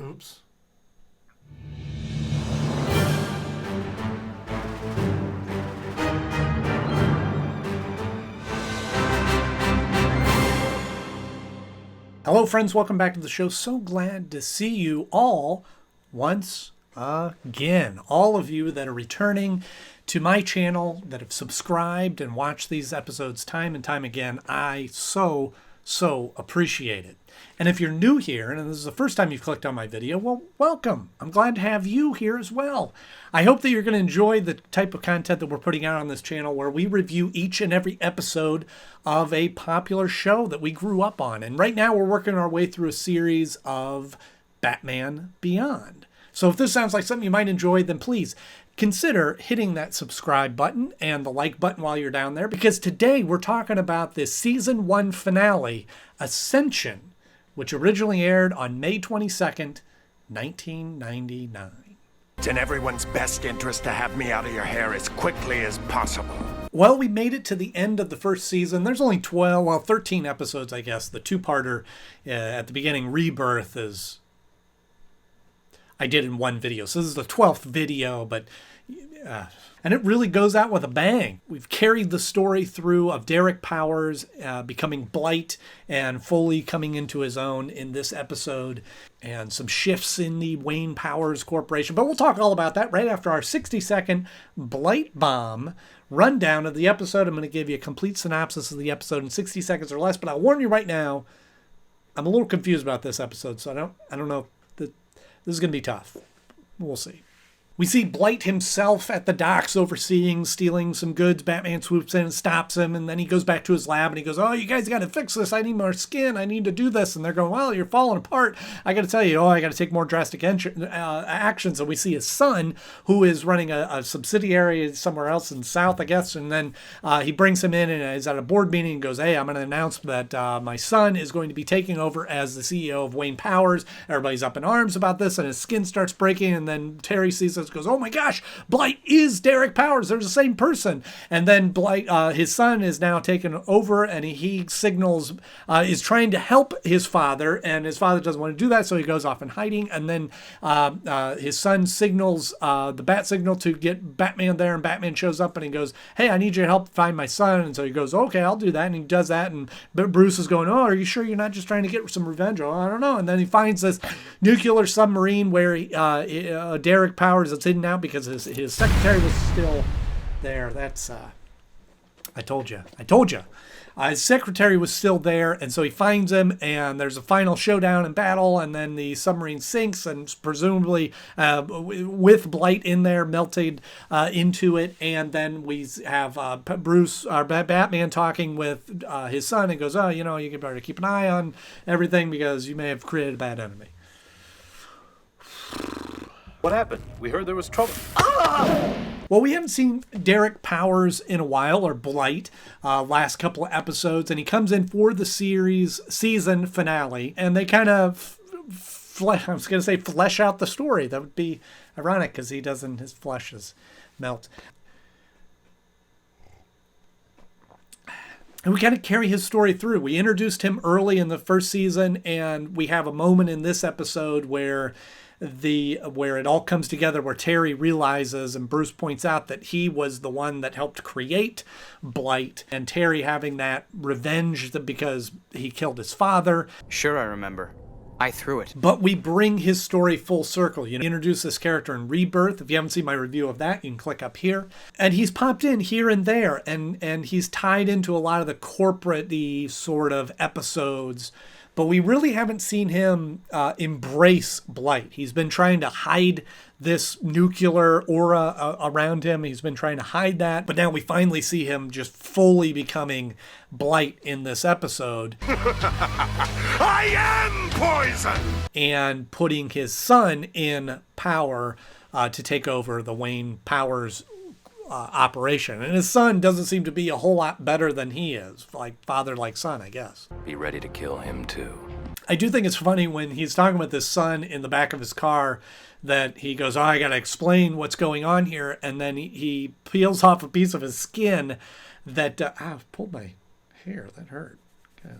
Oops. Hello, friends. Welcome back to the show. So glad to see you all once again. All of you that are returning to my channel, that have subscribed and watched these episodes time and time again, I so appreciate it. And if you're new here, and this is the first time you've clicked on my video, well, welcome. I'm glad to have you here as well. I hope that you're going to enjoy the type of content that we're putting out on this channel, where we review each and every episode of a popular show that we grew up on. And right now we're working our way through a series of Batman Beyond. So if this sounds like something you might enjoy, then please consider hitting that subscribe button and the like button while you're down there, because today we're talking about the season 1 finale, Ascension, which originally aired on May 22nd, 1999. It's in everyone's best interest to have me out of your hair as quickly as possible. Well, we made it to the end of the first season. There's only 13 episodes, I guess. The two-parter at the beginning, Rebirth, is I did in one video. So this is the 12th video, but and it really goes out with a bang. We've carried the story through of Derek Powers becoming Blight and fully coming into his own in this episode, and some shifts in the Wayne Powers Corporation. But we'll talk all about that right after our 60-second Blight Bomb rundown of the episode. I'm going to give you a complete synopsis of the episode in 60 seconds or less, but I'll warn you right now, I'm a little confused about this episode, so I don't know. This is going to be tough. We'll see. We see Blight himself at the docks overseeing stealing some goods. Batman swoops in and stops him, and then he goes back to his lab and he goes, "Oh, you guys got to fix this. I need more skin. I need to do this." And they're going, "Well, you're falling apart. I got to tell you, I got to take more drastic actions." And we see his son, who is running a subsidiary somewhere else in the South, I guess. And then he brings him in and is at a board meeting and goes, "Hey, I'm going to announce that my son is going to be taking over as the CEO of Wayne Powers." Everybody's up in arms about this, and his skin starts breaking. And then Terry sees this, goes, "Oh my gosh, Blight is Derek Powers. They're the same person." And then Blight, his son, is now taken over, and he signals, is trying to help his father, and his father doesn't want to do that, so he goes off in hiding. And then his son signals the bat signal to get Batman there, and Batman shows up and he goes, "Hey, I need your help find my son." And so he goes, "Okay, I'll do that." And he does that, and Bruce is going, "Oh, are you sure you're not just trying to get some revenge?" "Oh, I don't know." And then he finds this nuclear submarine where Derek Powers is hidden out because his secretary was still there. That's I told you. His secretary was still there, and so he finds him, and there's a final showdown and battle, and then the submarine sinks, and presumably with Blight in there, melted into it. And then we have Batman talking with his son, and goes, "Oh, you better keep an eye on everything because you may have created a bad enemy." What happened? We heard there was trouble. Well, we haven't seen Derek Powers in a while, or Blight, last couple of episodes, and he comes in for the season finale, and they kind of flesh out the story. That would be ironic because his flesh is melt. And we kind of carry his story through. We introduced him early in the first season, and we have a moment in this episode where it all comes together, where Terry realizes and Bruce points out that he was the one that helped create Blight, and Terry having that revenge because he killed his father. "Sure, I remember. I threw it." But we bring his story full circle. You introduce this character in Rebirth. If you haven't seen my review of that, you can click up here. And he's popped in here and there, and he's tied into a lot of the corporate-y sort of episodes. But we really haven't seen him embrace Blight. He's been trying to hide this nuclear aura around him. He's been trying to hide that. But now we finally see him just fully becoming Blight in this episode. I am poison! And putting his son in power to take over the Wayne Powers operation. And his son doesn't seem to be a whole lot better than he is. Like father, like son, I guess. Be ready to kill him too. I do think it's funny when he's talking with his son in the back of his car that he goes, oh, I got to explain what's going on here. And then he peels off a piece of his skin that, I've pulled my hair. That hurt. Okay.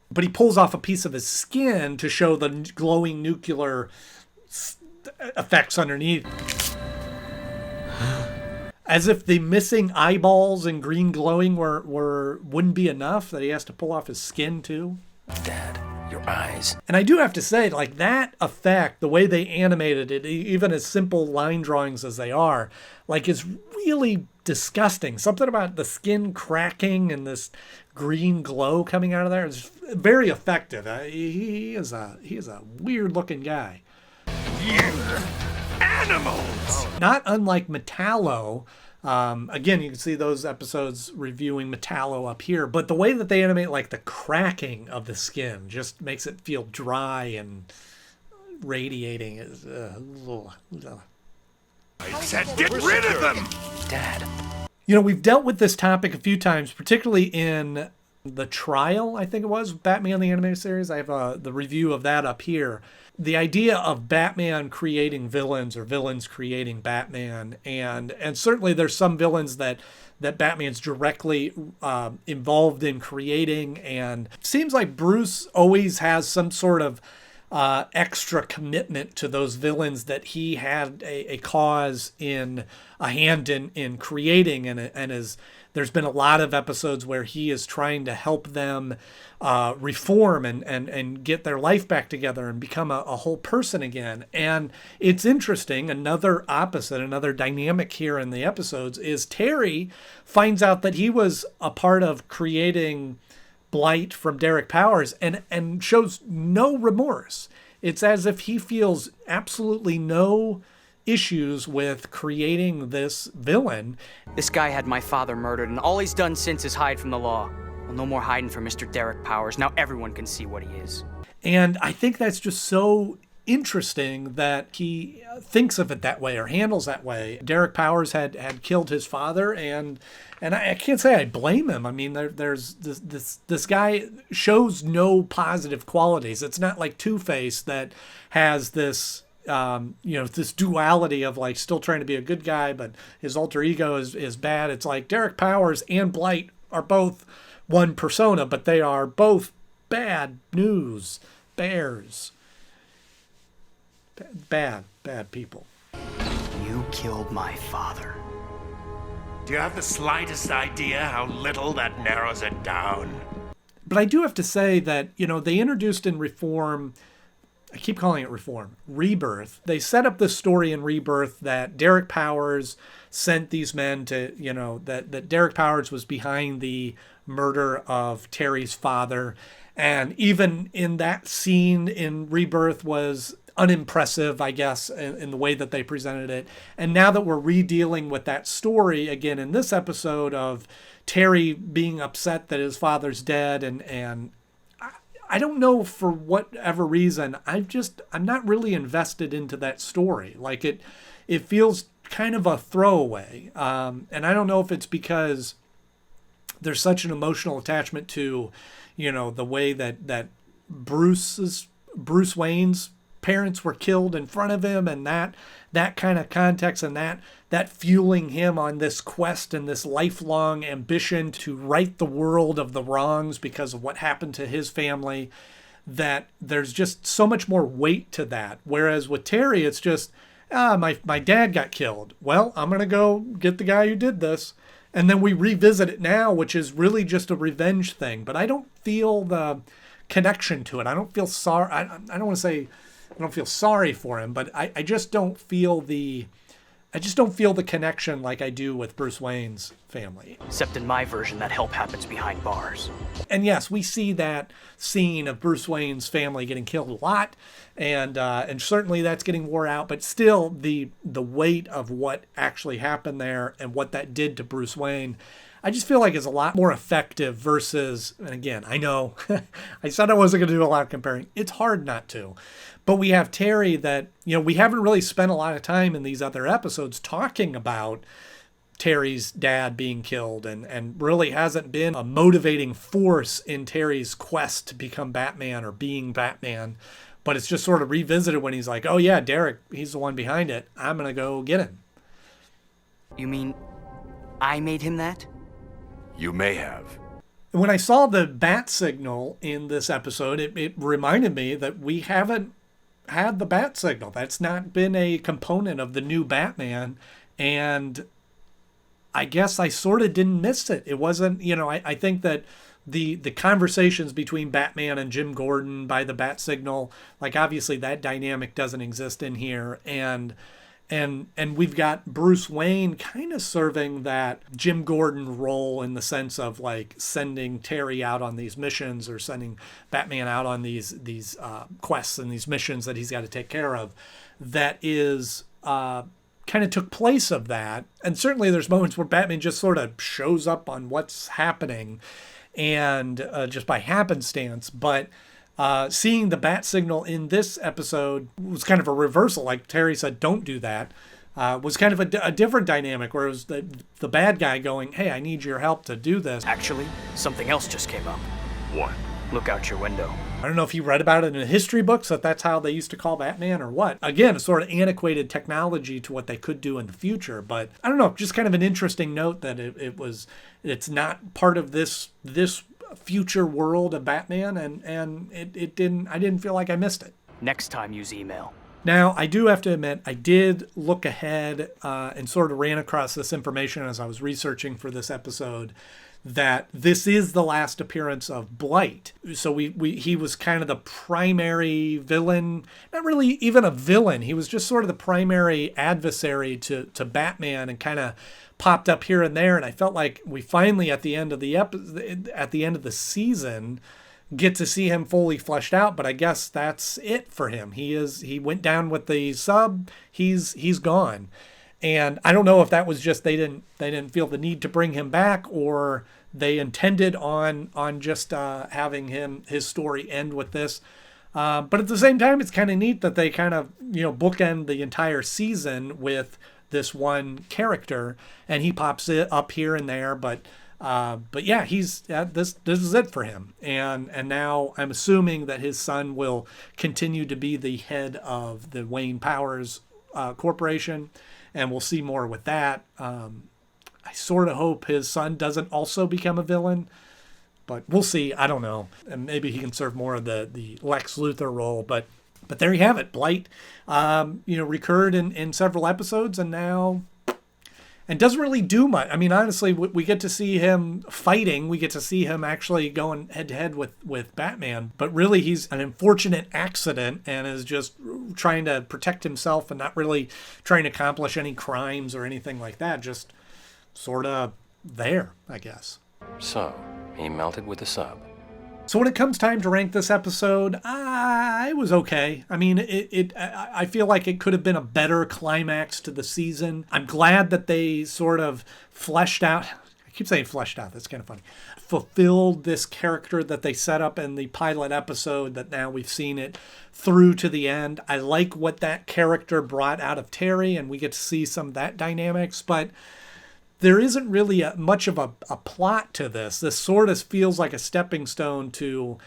But he pulls off a piece of his skin to show the glowing nuclear effects underneath. As if the missing eyeballs and green glowing wouldn't be enough, that he has to pull off his skin too. Dad, your eyes. And I do have to say, like, that effect, the way they animated it, even as simple line drawings as they are, like, is really disgusting. Something about the skin cracking and this green glow coming out of there is very effective. He is a weird looking guy. You animals! Not unlike Metallo. Again, you can see those episodes reviewing Metallo up here, but the way that they animate, like, the cracking of the skin just makes it feel dry and radiating. I said get rid of them! Dad. You know, we've dealt with this topic a few times, particularly in The Trial, I think it was, Batman the Animated Series. I have the review of that up here. The idea of Batman creating villains or villains creating Batman, and certainly there's some villains that Batman's directly involved in creating, and it seems like Bruce always has some sort of extra commitment to those villains that he had a cause in, a hand in creating, and is there's been a lot of episodes where he is trying to help them reform and get their life back together and become a whole person again. And it's interesting, another opposite, another dynamic here in the episodes is Terry finds out that he was a part of creating Blight from Derek Powers and shows no remorse. It's as if he feels absolutely no issues with creating this villain. This guy had my father murdered, and all he's done since is hide from the law. Well, no more hiding from Mr. Derek Powers. Now everyone can see what he is. And I think that's just so interesting that he thinks of it that way or handles that way. Derek Powers had killed his father, and I can't say I blame him. I mean, there's this guy shows no positive qualities. It's not like Two-Face that has this this duality of, like, still trying to be a good guy, but his alter ego is bad. It's like Derek Powers and Blight are both one persona, but they are both bad news bears. Bad people. You killed my father. Do you have the slightest idea how little that narrows it down? But I do have to say that, they introduced in Reform, I keep calling it Reform, Rebirth. They set up this story in Rebirth that Derek Powers sent these men to, that Derek Powers was behind the murder of Terry's father. And even in that scene in Rebirth was unimpressive, I guess, in the way that they presented it. And now that we're redealing with that story again in this episode of Terry being upset that his father's dead, and I don't know, for whatever reason, I'm not really invested into that story. Like, it feels kind of a throwaway. And I don't know if it's because there's such an emotional attachment to, the way that Bruce Wayne's parents were killed in front of him, and that kind of context, and that fueling him on this quest and this lifelong ambition to right the world of the wrongs because of what happened to his family, that there's just so much more weight to that. Whereas with Terry, it's just, my dad got killed. Well, I'm going to go get the guy who did this. And then we revisit it now, which is really just a revenge thing. But I don't feel the connection to it. I don't feel sorry. I don't want to say I don't feel sorry for him, but I just don't feel the connection like I do with Bruce Wayne's family. Except in my version, that help happens behind bars. And yes, we see that scene of Bruce Wayne's family getting killed a lot, and certainly that's getting wore out. But still, the weight of what actually happened there and what that did to Bruce Wayne, I just feel like is a lot more effective versus, and again, I know I said I wasn't going to do a lot of comparing. It's hard not to. But we have Terry that, we haven't really spent a lot of time in these other episodes talking about Terry's dad being killed, and really hasn't been a motivating force in Terry's quest to become Batman or being Batman. But it's just sort of revisited when he's like, oh yeah, Derek, he's the one behind it. I'm going to go get him. You mean I made him that? You may have. When I saw the bat signal in this episode, it reminded me that we haven't had the bat signal. That's not been a component of the new Batman. And I guess I sort of didn't miss it. It wasn't, I think that the conversations between Batman and Jim Gordon by the bat signal, like obviously that dynamic doesn't exist in here. And we've got Bruce Wayne kind of serving that Jim Gordon role in the sense of like sending Terry out on these missions or sending Batman out on these quests and these missions that he's got to take care of. That is kind of took place of that. And certainly there's moments where Batman just sort of shows up on what's happening and just by happenstance. But seeing the bat signal in this episode was kind of a reversal. Like Terry said, don't do that. Was kind of a different dynamic where it was the bad guy going, hey, I need your help to do this. Actually, something else just came up. What? Look out your window. I don't know if you read about it in history books, that that's how they used to call Batman or what. Again, it's sort of antiquated technology to what they could do in the future. But I don't know, just kind of an interesting note that it's not part of this future world of Batman, and I didn't feel like I missed it. Next time, use email. Now, I do have to admit, I did look ahead and sort of ran across this information as I was researching for this episode, that this is the last appearance of Blight. So he was kind of the primary villain, not really even a villain. He was just sort of the primary adversary to Batman and kind of popped up here and there. And I felt like we finally at the end of the season get to see him fully fleshed out, but I guess that's it for him. He went down with the sub. He's gone. And I don't know if that was just they didn't feel the need to bring him back, or they intended on just having his story end with this. But at the same time, it's kind of neat that they kind of bookend the entire season with this one character, and he pops it up here and there. But yeah, this is it for him. And now I'm assuming that his son will continue to be the head of the Wayne Powers Corporation. And we'll see more with that. I sort of hope his son doesn't also become a villain, but we'll see. I don't know. And maybe he can serve more of the Lex Luthor role. But there you have it. Blight, recurred in several episodes, and now and doesn't really do much. I mean, honestly, we get to see him fighting. We get to see him actually going head to head with Batman. But really, he's an unfortunate accident and is just trying to protect himself and not really trying to accomplish any crimes or anything like that. Just sort of there, I guess. So, he melted with the sub. So when it comes time to rank this episode, it was okay. I mean, I feel like it could have been a better climax to the season. I'm glad that they sort of fleshed out. I keep saying fleshed out. That's kind of funny. Fulfilled this character that they set up in the pilot episode, that now we've seen it through to the end. I like what that character brought out of Terry, and we get to see some of that dynamics, but there isn't really much of a plot to this. This sort of feels like a stepping stone to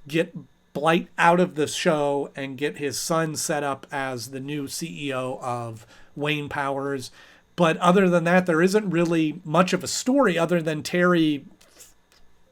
get Blight out of the show and get his son set up as the new CEO of Wayne Powers. But other than that, there isn't really much of a story other than Terry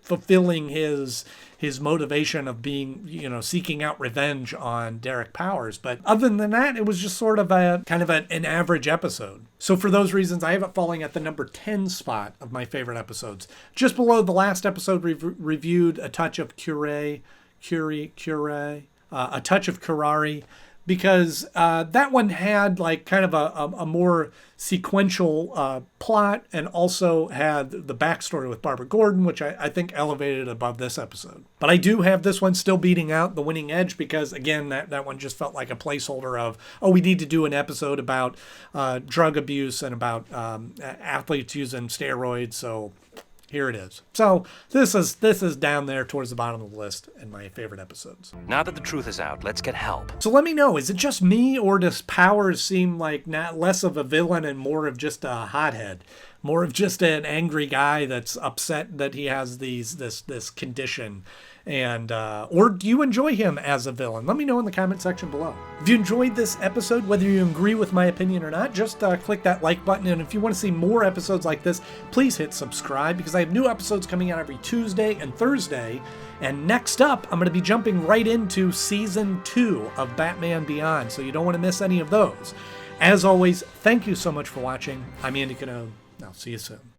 fulfilling his motivation of being, seeking out revenge on Derek Powers. But other than that, it was just sort of a kind of an average episode. So for those reasons, I have it falling at the number 10 spot of my favorite episodes. Just below the last episode we've reviewed, A Touch of A Touch of Curari, because that one had like kind of a more sequential plot, and also had the backstory with Barbara Gordon, which I think elevated above this episode. But I do have this one still beating out The Winning Edge, because again, that one just felt like a placeholder of, we need to do an episode about drug abuse and about athletes using steroids. So here it is. So this is down there towards the bottom of the list in my favorite episodes. Now that the truth is out, let's get help. So let me know, is it just me, or does Powers seem like not less of a villain and more of just a hothead? More of just an angry guy that's upset that he has this condition? And or do you enjoy him as a villain? Let me know in the comment section below. If you enjoyed this episode, whether you agree with my opinion or not, just click that like button. And if you want to see more episodes like this, please hit subscribe, because I have new episodes coming out every Tuesday and Thursday. And next up, I'm going to be jumping right into Season 2 of Batman Beyond, so you don't want to miss any of those. As always, thank you so much for watching. I'm Andy Knode. I'll see you soon.